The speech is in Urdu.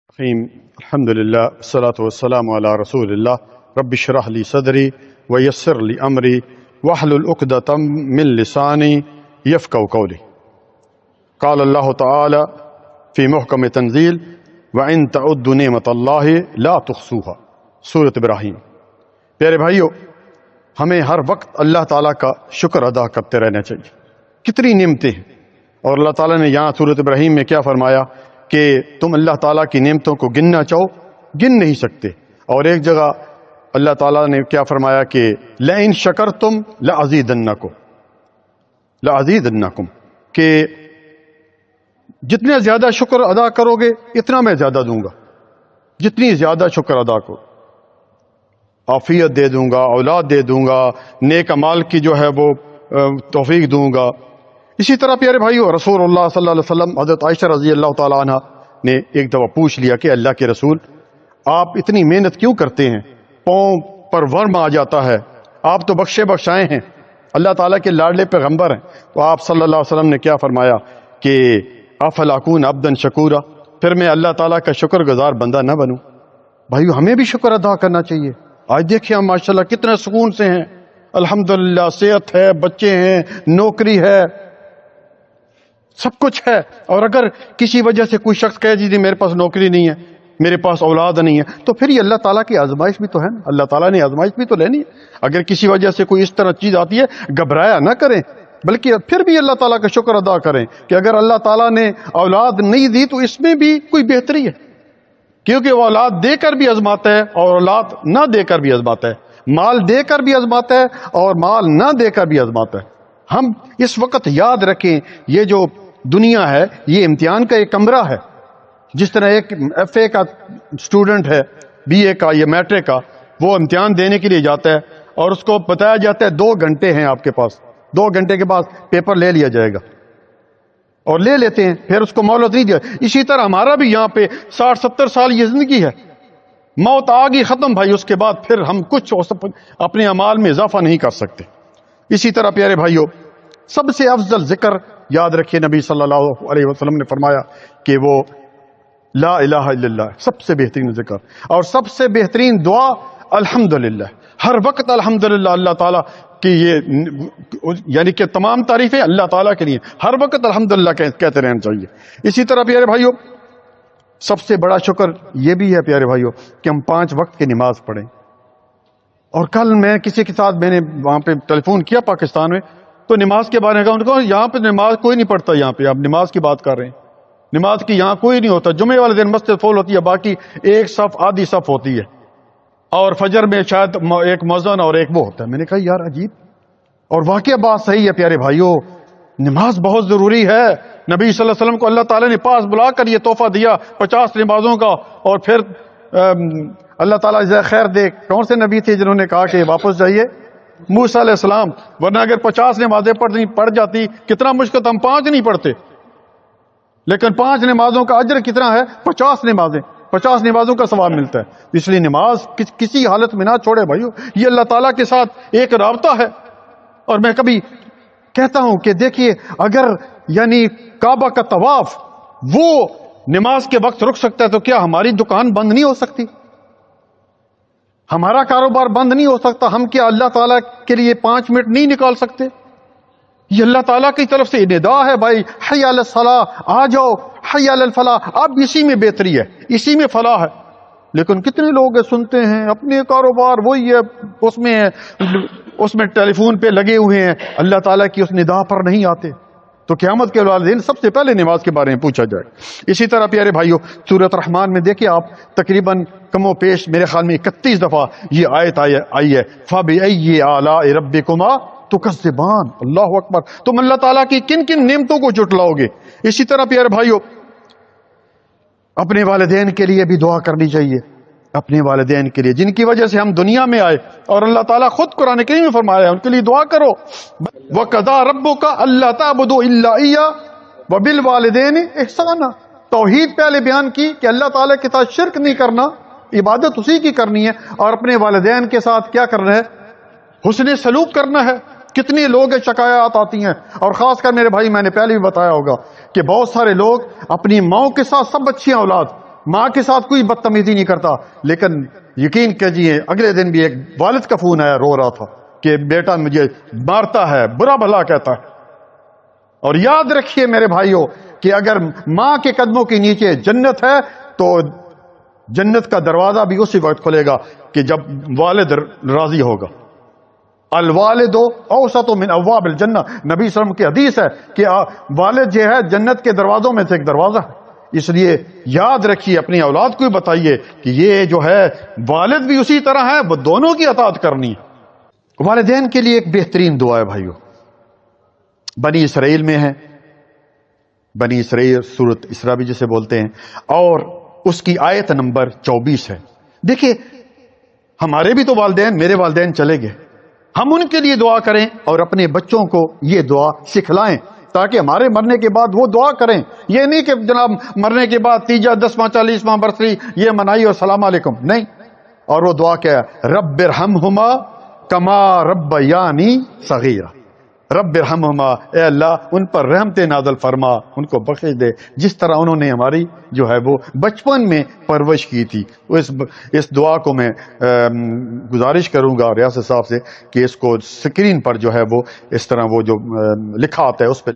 الرحيم الحمد لله والصلاة والسلام على رسول الله رب اشرح لي صدري ويسر لي أمري واحلل عقدة من لساني يفقهوا قولي قال الله تعالى في محكم تنزيل وإن تعدوا نعمة الله لا تحصوها سورۃ ابراہیم۔ پیارے بھائیو، ہمیں ہر وقت اللہ تعالیٰ کا شکر ادا کرتے رہنا چاہیے۔ کتنی نعمتیں ہیں، اور اللہ تعالیٰ نے یہاں سورۃ ابراہیم میں کیا فرمایا کہ تم اللہ تعالیٰ کی نعمتوں کو گننا چاہو، گن نہیں سکتے۔ اور ایک جگہ اللہ تعالیٰ نے کیا فرمایا کہ لئن شکرتم لأزیدنکم، کہ جتنے زیادہ شکر ادا کرو گے اتنا میں زیادہ دوں گا، جتنی زیادہ شکر ادا کرو، عافیت دے دوں گا، اولاد دے دوں گا، نیک اعمال کی جو ہے وہ توفیق دوں گا۔ اسی طرح پیارے بھائیو، رسول اللہ صلی اللہ علیہ وسلم حضرت عائشہ رضی اللہ تعالیٰ عنہ نے ایک دفعہ پوچھ لیا کہ اللہ کے رسول، آپ اتنی محنت کیوں کرتے ہیں؟ پاؤں پر ورم آ جاتا ہے، آپ تو بخشے بخشائے ہیں، اللہ تعالیٰ کے لاڈلے پیغمبر ہیں۔ تو آپ صلی اللہ علیہ وسلم نے کیا فرمایا کہ افلا اکون عبدا شکورا، پھر میں اللہ تعالیٰ کا شکر گزار بندہ نہ بنوں؟ بھائیو، ہمیں بھی شکر ادا کرنا چاہیے۔ آج دیکھیں ہم ماشاءاللہ کتنے سکون سے ہیں، الحمدللہ، صحت ہے، بچے ہیں، نوکری ہے، سب کچھ ہے۔ اور اگر کسی وجہ سے کوئی شخص کہے جی میرے پاس نوکری نہیں ہے، میرے پاس اولاد نہیں ہے، تو پھر یہ اللہ تعالیٰ کی آزمائش بھی تو ہے نا، اللہ تعالیٰ نے آزمائش بھی تو لینی ہے۔ اگر کسی وجہ سے کوئی اس طرح چیز آتی ہے، گھبرایا نہ کریں، بلکہ پھر بھی اللہ تعالیٰ کا شکر ادا کریں کہ اگر اللہ تعالیٰ نے اولاد نہیں دی تو اس میں بھی کوئی بہتری ہے، کیونکہ وہ اولاد دے کر بھی آزماتا ہے اور اولاد نہ دے کر بھی آزماتا ہے، مال دے کر بھی آزماتا ہے اور مال نہ دے کر بھی آزماتا ہے۔ ہم اس وقت یاد رکھیں، یہ جو دنیا ہے یہ امتحان کا ایک کمرہ ہے۔ جس طرح ایک ایف اے کا اسٹوڈنٹ ہے، بی اے کا یا میٹرک کا، وہ امتحان دینے کے لیے جاتا ہے اور اس کو بتایا جاتا ہے 2 گھنٹے ہیں آپ کے پاس، 2 گھنٹے کے بعد پیپر لے لیا جائے گا، اور لے لیتے ہیں، پھر اس کو مہلت نہیں دیا۔ اسی طرح ہمارا بھی یہاں پہ 60-70 سال یہ زندگی ہے، موت آ گئی، ختم بھائی، اس کے بعد پھر ہم کچھ اپنے اعمال میں اضافہ نہیں کر سکتے۔ اسی طرح پیارے بھائیو، سب سے افضل ذکر یاد رکھیے، نبی صلی اللہ علیہ وسلم نے فرمایا کہ وہ لا الہ الا اللہ، سب سے بہترین ذکر، اور سب سے بہترین دعا الحمدللہ۔ ہر وقت الحمدللہ، اللہ تعالیٰ کی یہ یعنی کہ تمام تعریفیں اللہ تعالیٰ کے لیے، ہر وقت الحمدللہ کہتے رہنا چاہیے۔ اسی طرح پیارے بھائیو، سب سے بڑا شکر یہ بھی ہے پیارے بھائیو کہ ہم 5 وقت کی نماز پڑھیں۔ اور کل میں کسی کے ساتھ میں نے وہاں پہ ٹیلی فون کیا پاکستان میں، تو نماز کے بارے میں کہا، ان کو یہاں پہ نماز کوئی نہیں پڑھتا، یہاں پہ آپ نماز کی بات کر رہے ہیں، نماز کی یہاں کوئی نہیں ہوتا۔ جمعے والے دن مسجد فول ہوتی ہے، باقی ایک صف آدھی صف ہوتی ہے، اور فجر میں شاید ایک مؤذن اور ایک وہ ہوتا ہے۔ میں نے کہا یار عجیب، اور واقعہ بات صحیح ہے پیارے بھائیو، نماز بہت ضروری ہے۔ نبی صلی اللہ علیہ وسلم کو اللہ تعالیٰ نے پاس بلا کر یہ تحفہ دیا 50 نمازوں کا، اور پھر اللہ تعالیٰ جزائے خیر دے، کون سے نبی تھے جنہوں نے کہا کہ واپس جائیے؟ موسیٰ علیہ السلام۔ ورنہ اگر 50 نمازیں پڑھ جاتی کتنا مشکل تھا، ہم 5 نہیں پڑھتے، لیکن 5 نمازوں کا اجر کتنا ہے؟ 50 نمازیں، 50 نمازوں کا ثواب ملتا ہے۔ اس لیے نماز کسی حالت میں نہ چھوڑے بھائیو، یہ اللہ تعالیٰ کے ساتھ ایک رابطہ ہے۔ اور میں کبھی کہتا ہوں کہ دیکھیے، اگر یعنی کعبہ کا طواف وہ نماز کے وقت رک سکتا ہے تو کیا ہماری دکان بند نہیں ہو سکتی؟ ہمارا کاروبار بند نہیں ہو سکتا؟ ہم کیا اللہ تعالیٰ کے لیے 5 منٹ نہیں نکال سکتے؟ یہ اللہ تعالیٰ کی طرف سے ندا ہے، بھائی حی علی الصلاۃ، آ جاؤ، حی علی الفلاح۔ اب اسی میں بہتری ہے، اسی میں فلاح ہے۔ لیکن کتنے لوگ سنتے ہیں اپنے کاروبار وہی ہے، اس میں ٹیلی فون پہ لگے ہوئے ہیں، اللہ تعالیٰ کی اس ندا پر نہیں آتے۔ تو قیامت کے والدین سب سے پہلے نماز کے بارے میں پوچھا جائے۔ اسی طرح پیارے بھائیو، سورۃ رحمان میں دیکھیں آپ، تقریباً کم و بیش میرے خیال میں 31 دفعہ یہ آیت آئی ہے، فَبِأَيِّ آلَاءِ رَبِّكُمَا تُكَذِّبَانِ۔ اللہ اکبر، تم اللہ تعالیٰ کی کن کن نعمتوں کو جھٹلاؤ گے؟ اسی طرح پیارے بھائیو، اپنے والدین کے لیے بھی دعا کرنی چاہیے، اپنے والدین کے لیے جن کی وجہ سے ہم دنیا میں آئے، اور اللہ تعالیٰ خود قرآن کریم میں فرمایا ہے ان کے لیے دعا کرو۔ وَقَضَىٰ رَبُّكَ أَلَّا تَعْبُدُوا إِلَّا إِيَّاهُ وَبِالْوَالِدَيْنِ إِحْسَانًا۔ توحید پہلے بیان کی کہ اللہ تعالیٰ کے ساتھ شرک نہیں کرنا، عبادت اسی کی کرنی ہے، اور اپنے والدین کے ساتھ کیا کرنا ہے؟ حسن سلوک کرنا ہے۔ کتنی لوگ شکایات آتی ہیں، اور خاص کر میرے بھائی، میں نے پہلے بھی بتایا ہوگا کہ بہت سارے لوگ اپنی ماؤں کے ساتھ سب اچھی اولاد، ماں کے ساتھ کوئی بدتمیزی نہیں کرتا، لیکن یقین کیجیے اگلے دن بھی ایک والد کا فون آیا، رو رہا تھا کہ بیٹا مجھے مارتا ہے، برا بھلا کہتا ہے۔ اور یاد رکھیے میرے بھائیوں کہ اگر ماں کے قدموں کے نیچے جنت ہے تو جنت کا دروازہ بھی اسی وقت کھلے گا کہ جب والد راضی ہوگا۔ الوالد اوسط من ابواب الجنہ، نبی صلی اللہ علیہ وسلم کی حدیث ہے کہ والد جو ہے جنت کے دروازوں میں سے ایک دروازہ ہے۔ اس لیے یاد رکھیے، اپنی اولاد کو بھی بتائیے کہ یہ جو ہے والد بھی اسی طرح ہے، وہ دونوں کی اطاعت کرنی ہے۔ والدین کے لیے ایک بہترین دعا ہے بھائیو، بنی اسرائیل میں ہے، بنی اسرائیل سورۃ اسراء بھی جسے بولتے ہیں، اور اس کی آیت نمبر 24 ہے۔ دیکھیں ہمارے بھی تو والدین، میرے والدین چلے گئے، ہم ان کے لیے دعا کریں اور اپنے بچوں کو یہ دعا سکھلائیں تاکہ ہمارے مرنے کے بعد وہ دعا کریں۔ یہ نہیں کہ جناب مرنے کے بعد 3واں 10واں 40واں برسی یہ منائی اور السلام علیکم، نہیں۔ اور وہ دعا کیا ہے؟ رب ارحمہما کما ربیانی صغیرا، رب ارحمہما، اے اللہ ان پر رحمت نازل فرما، ان کو بخش دے جس طرح انہوں نے ہماری جو ہے وہ بچپن میں پرورش کی تھی۔ اس دعا کو میں گزارش کروں گا ریاست صاحب سے کہ اس کو سکرین پر جو ہے وہ اس طرح وہ جو لکھا آتا ہے اس پہ